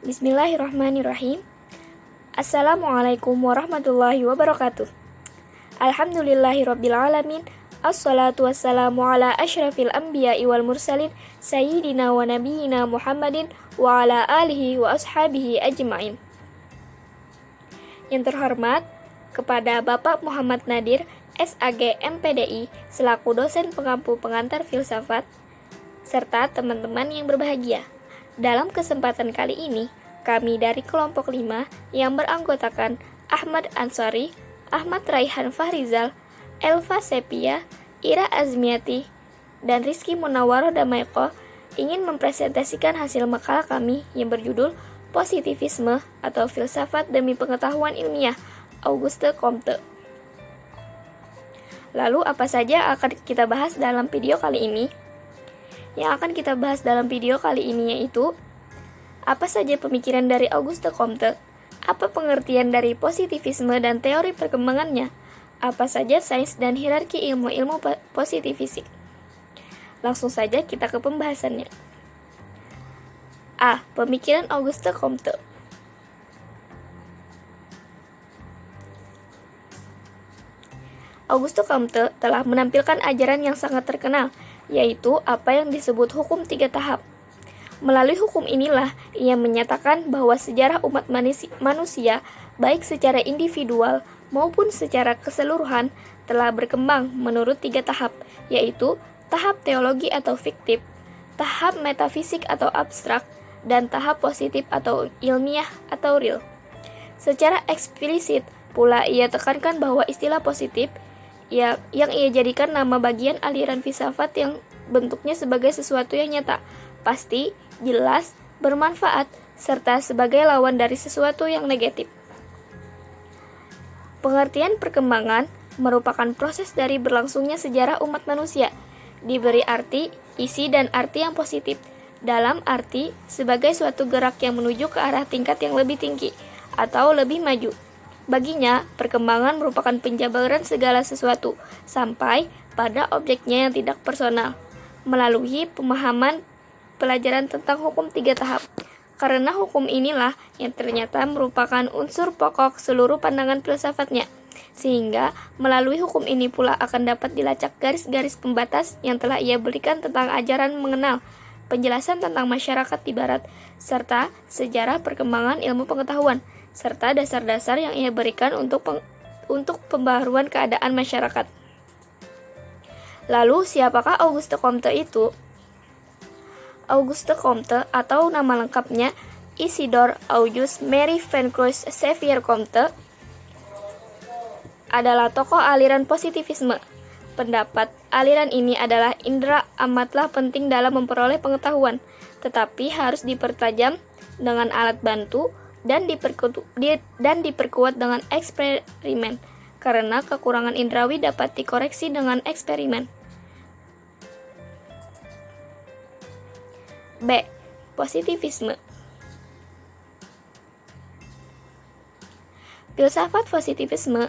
Bismillahirrahmanirrahim. Assalamualaikum warahmatullahi wabarakatuh. Alhamdulillahirrabbilalamin. Assalatu wassalamu ala asyrafil anbiya'i wal mursalin Sayyidina wa nabiyina Muhammadin wa ala alihi wa ashabihi ajma'in. Yang terhormat kepada Bapak Muhammad Nadir, SAG MPDI, selaku dosen pengampu pengantar filsafat, serta teman-teman yang berbahagia. Dalam kesempatan kali ini, kami dari kelompok 5 yang beranggotakan Ahmad Ansari, Ahmad Raihan Fahrizal, Elva Sepia, Ira Azmiati, dan Rizky Munawwaroh Damayko ingin mempresentasikan hasil makalah kami yang berjudul Positivisme atau Filsafat Demi Pengetahuan Ilmiah, Auguste Comte. Lalu apa saja akan kita bahas dalam video kali ini? Yang akan kita bahas dalam video kali ini yaitu apa saja pemikiran dari Auguste Comte, apa pengertian dari positivisme dan teori perkembangannya, apa saja sains dan hierarki ilmu-ilmu positifisik. Langsung saja kita ke pembahasannya. A. Pemikiran Auguste Comte. Auguste Comte telah menampilkan ajaran yang sangat terkenal, yaitu apa yang disebut hukum 3 tahap. Melalui hukum inilah, ia menyatakan bahwa sejarah umat manusia, baik secara individual maupun secara keseluruhan, telah berkembang menurut 3 tahap, yaitu tahap teologi atau fiktif, tahap metafisik atau abstrak, dan tahap positif atau ilmiah atau real. Secara eksplisit pula ia tekankan bahwa istilah positif yang ia jadikan nama bagian aliran filsafat yang bentuknya sebagai sesuatu yang nyata, pasti, jelas, bermanfaat, serta sebagai lawan dari sesuatu yang negatif. Pengertian perkembangan merupakan proses dari berlangsungnya sejarah umat manusia, diberi arti, isi, dan arti yang positif, dalam arti sebagai suatu gerak yang menuju ke arah tingkat yang lebih tinggi atau lebih maju. Baginya, perkembangan merupakan penjabaran segala sesuatu sampai pada objeknya yang tidak personal, melalui pemahaman pelajaran tentang hukum 3 tahap. Karena hukum inilah yang ternyata merupakan unsur pokok seluruh pandangan filsafatnya, sehingga melalui hukum ini pula akan dapat dilacak garis-garis pembatas yang telah ia berikan tentang ajaran mengenal, penjelasan tentang masyarakat di barat, serta sejarah perkembangan ilmu pengetahuan, serta dasar-dasar yang ia berikan untuk pembaharuan keadaan masyarakat. Lalu, siapakah Auguste Comte itu? Auguste Comte atau nama lengkapnya Isidore Auguste Marie François Xavier Comte adalah tokoh aliran positivisme. Pendapat aliran ini adalah indera amatlah penting dalam memperoleh pengetahuan, tetapi harus dipertajam dengan alat bantu dan diperkuat dengan eksperimen, karena kekurangan indrawi dapat dikoreksi dengan eksperimen. B. Positivisme. Filsafat positivisme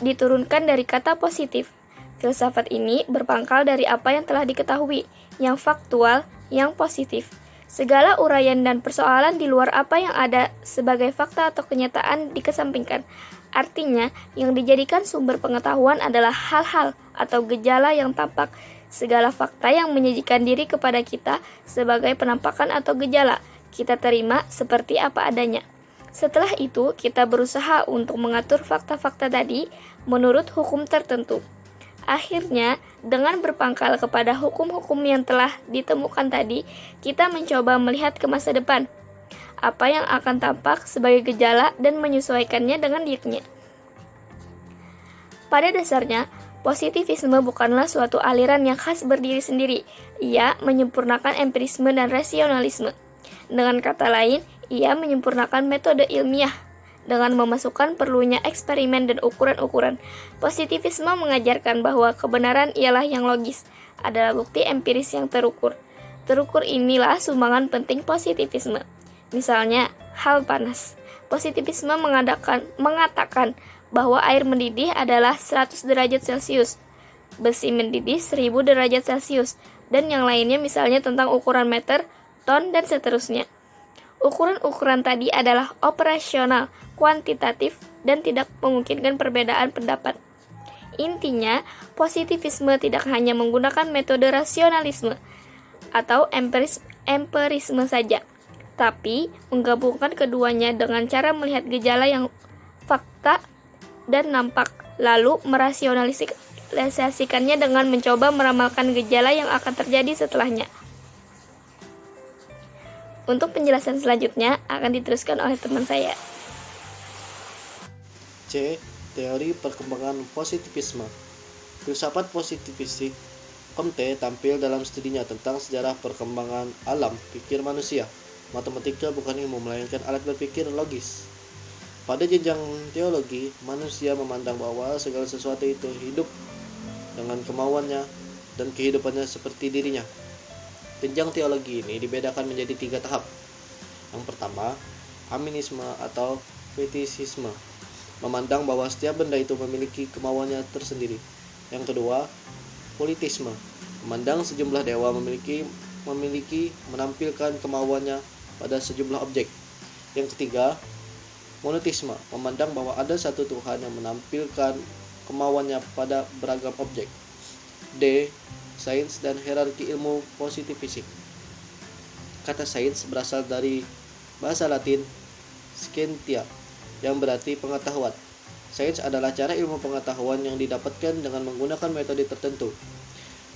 diturunkan dari kata positif. Filsafat ini berpangkal dari apa yang telah diketahui, yang faktual, yang positif. Segala uraian dan persoalan di luar apa yang ada sebagai fakta atau kenyataan dikesampingkan. Artinya, yang dijadikan sumber pengetahuan adalah hal-hal atau gejala yang tampak. Segala fakta yang menyajikan diri kepada kita sebagai penampakan atau gejala, kita terima seperti apa adanya. Setelah itu, kita berusaha untuk mengatur fakta-fakta tadi menurut hukum tertentu. Akhirnya, dengan berpangkal kepada hukum-hukum yang telah ditemukan tadi, kita mencoba melihat ke masa depan, apa yang akan tampak sebagai gejala dan menyesuaikannya dengan dirinya. Pada dasarnya, positivisme bukanlah suatu aliran yang khas berdiri sendiri. Ia menyempurnakan empirisme dan rasionalisme. Dengan kata lain, ia menyempurnakan metode ilmiah dengan memasukkan perlunya eksperimen dan ukuran-ukuran. Positivisme mengajarkan bahwa kebenaran ialah yang logis, adalah bukti empiris yang terukur. Terukur inilah sumbangan penting positivisme. Misalnya, hal panas. Positivisme mengatakan bahwa air mendidih adalah 100 derajat Celcius, besi mendidih 1000 derajat Celcius, dan yang lainnya misalnya tentang ukuran meter, ton, dan seterusnya. Ukuran-ukuran tadi adalah operasional, kuantitatif, dan tidak memungkinkan perbedaan pendapat. Intinya, positivisme tidak hanya menggunakan metode rasionalisme atau empirisme saja, tapi menggabungkan keduanya dengan cara melihat gejala yang fakta dan nampak, lalu merasionalisasikannya dengan mencoba meramalkan gejala yang akan terjadi setelahnya. Untuk penjelasan selanjutnya akan diteruskan oleh teman saya. C. Teori perkembangan positivisme. Filsafat positivistik Comte tampil dalam studinya tentang sejarah perkembangan alam pikir manusia. Matematika bukan ilmu, melainkan alat berpikir logis. Pada jenjang teologi, manusia memandang bahwa segala sesuatu itu hidup dengan kemauannya dan kehidupannya seperti dirinya. Jenjang teologi ini dibedakan menjadi 3 tahap. Yang pertama, aminisme atau fetisisme, memandang bahwa setiap benda itu memiliki kemauannya tersendiri. Yang kedua, politisme, memandang sejumlah dewa memiliki menampilkan kemauannya pada sejumlah objek. Yang ketiga, monoteisme, memandang bahwa ada satu Tuhan yang menampilkan kemauannya pada beragam objek. D. Sains dan hierarki ilmu positifistik. Kata sains berasal dari bahasa Latin scientia, yang berarti pengetahuan. Sains adalah cara ilmu pengetahuan yang didapatkan dengan menggunakan metode tertentu.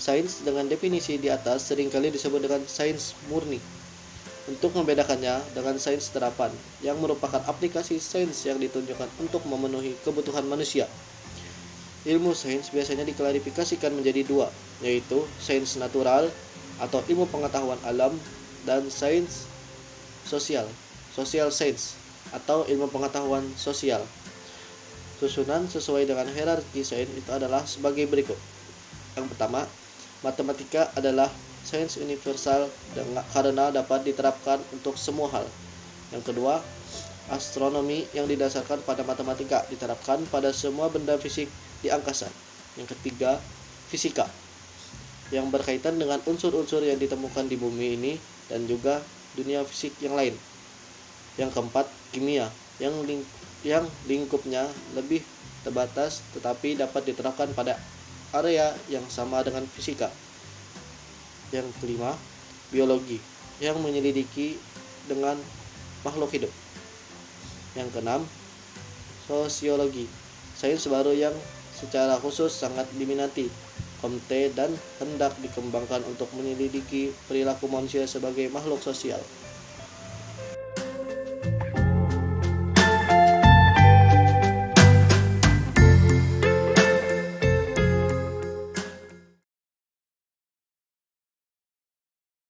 Sains dengan definisi di atas seringkali disebut dengan sains murni. Untuk membedakannya dengan sains terapan, yang merupakan aplikasi sains yang ditunjukkan untuk memenuhi kebutuhan manusia. Ilmu sains biasanya diklarifikasikan menjadi 2, yaitu sains natural atau ilmu pengetahuan alam dan sains sosial, social science atau ilmu pengetahuan sosial. Susunan sesuai dengan hierarki sains itu adalah sebagai berikut. Yang pertama, matematika adalah sains universal karena dapat diterapkan untuk semua hal. Yang kedua, astronomi yang didasarkan pada matematika diterapkan pada semua benda fisik di angkasa. Yang ketiga, fisika yang berkaitan dengan unsur-unsur yang ditemukan di bumi ini dan juga dunia fisik yang lain. Yang keempat, kimia yang lingkupnya lebih terbatas tetapi dapat diterapkan pada area yang sama dengan fisika. Yang kelima, biologi yang menyelidiki dengan makhluk hidup. Yang keenam, sosiologi, sains baru yang secara khusus sangat diminati Comte dan hendak dikembangkan untuk menyelidiki perilaku manusia sebagai makhluk sosial.